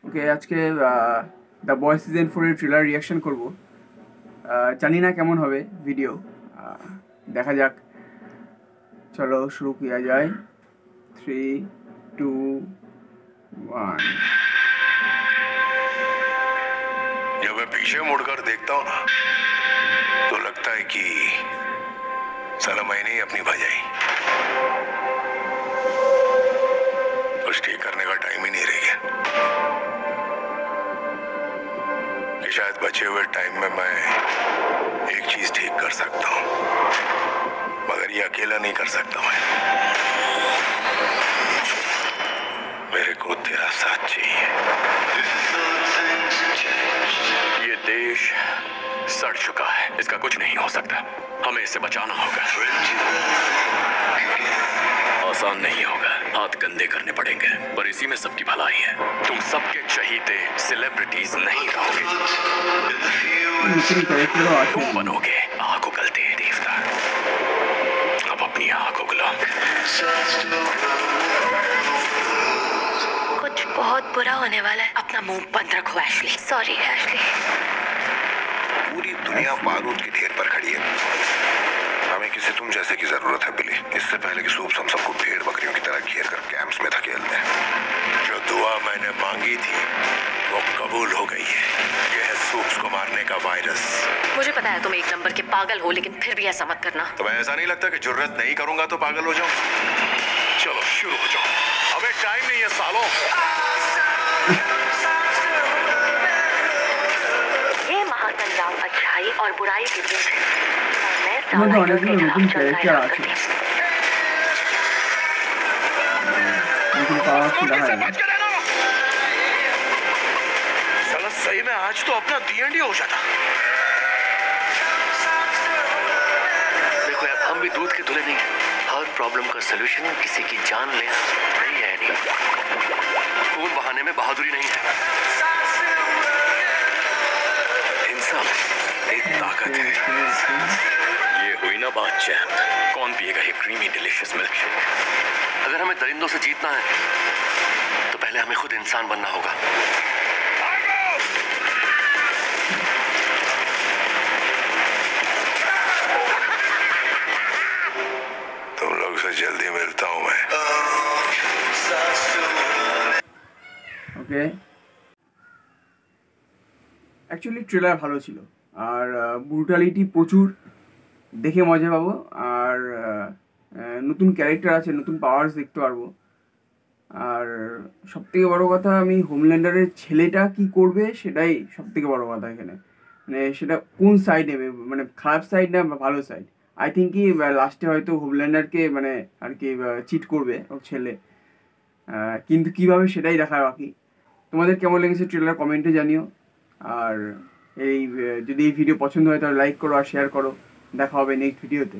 ওকে, আজকে the boy season 4 এর trailer reaction করব। জানি না কেমন হবে ভিডিও, দেখা যাক। চলো শুরু किया जाए। 3, 2, 1। जब मैं पीछे मुड़कर देखता हूँ ना तो लगता है कि साला मैंने ही अपनी भजाई। कुछ ठीक करने का टाइम ही नहीं रह गया कि शायद बचे हुए टाइम में मैं एक चीज ठीक कर सकता हूँ, मगर ये अकेला नहीं कर सकता। मैं मेरे को तेरा साथ चाहिए। ये देश सड़ चुका है, इसका कुछ नहीं हो सकता। हमें इसे बचाना होगा। आसान नहीं होगा, हाथ गंदे करने पड़ेंगे, पर इसी में सबकी भलाई है। तुम सबके चहीते सेलिब्रिटीज नहीं रहोगे, तुम बनोगे आँख उगलते देवता। अब अपनी आँख उगलो। कुछ बहुत बुरा होने वाला है। अपना मुंह बंद रखो एशली। Sorry Ashley. पूरी दुनिया बारूद के ढेर पर खड़ी है। हमें किसी तुम जैसे की जरूरत है बिली। इससे पहले कि सूप्स हम सबको भेड़ बकरियों की तरह घेर कर कैंप्स में धकेल दें। जो दुआ मैंने मांगी थी वो कबूल हो गई है। यह है सूप्स को मारने का वायरस। मुझे पता है तुम एक नंबर के पागल हो, लेकिन फिर भी ऐसा मत करना। तुम्हें ऐसा नहीं लगता कि जुर्रत नहीं करूंगा तो पागल हो जाऊं? चलो शुरू हो जाओ, हमें टाइम नहीं है सालों। ये महासंग्राम अच्छाई और बुराई के बीच है, और मैं তোমাদের सालाइयों অনেকগুলো के নতুন खिलाफ चल ক্যারেক্টার रहा আছে, हूं। নতুন পাওয়ার দেখা से যায়। बच के रहना। साला सही में आज तो अपना D&D हो जाता। देखो यार, हम भी दूध के धुले नहीं हैं। हर प्रॉब्लम का सलूशन किसी की जान लेना नहीं है। नहीं, खून बहाने में बहादुरी नहीं है। इंसान एक ताकत है। ये हुई ना बात चैन। कौन पिएगा ये क्रीमी डिलीशियस मिल्कशेक? अगर हमें दरिंदों से जीतना है तो पहले हमें खुद इंसान बनना होगा। तुम लोग से जल्दी मिलता हूं मैं। ওকে, অ্যাকচুয়ালি ট্রেলার ভালো ছিল, আর ব্রুটালিটি প্রচুর, দেখে মজা পাবো। আর নতুন ক্যারেক্টার আছে, নতুন পাওয়ার্স দেখতে পারবো। আর সবথেকে বড় কথা, আমি হোমল্যান্ডারের ছেলেটা কি করবে সেটাই সবথেকে বড় কথা এখানে। মানে সেটা কোন সাইড নেবে, মানে খারাপ সাইড না ভালো সাইড। আই থিঙ্ক কি লাস্টে হয়তো হোমল্যান্ডারকে মানে আর কি চিট করবে ওর ছেলে, কিন্তু কীভাবে সেটাই দেখা বাকি। তোমাদের কেমন লেগেছে ট্রেলার কমেন্টে জানিও। আর যদি এই ভিডিও পছন্দ হয় তাহলে লাইক করো আর শেয়ার করো। দেখা হবে নেক্সট ভিডিওতে।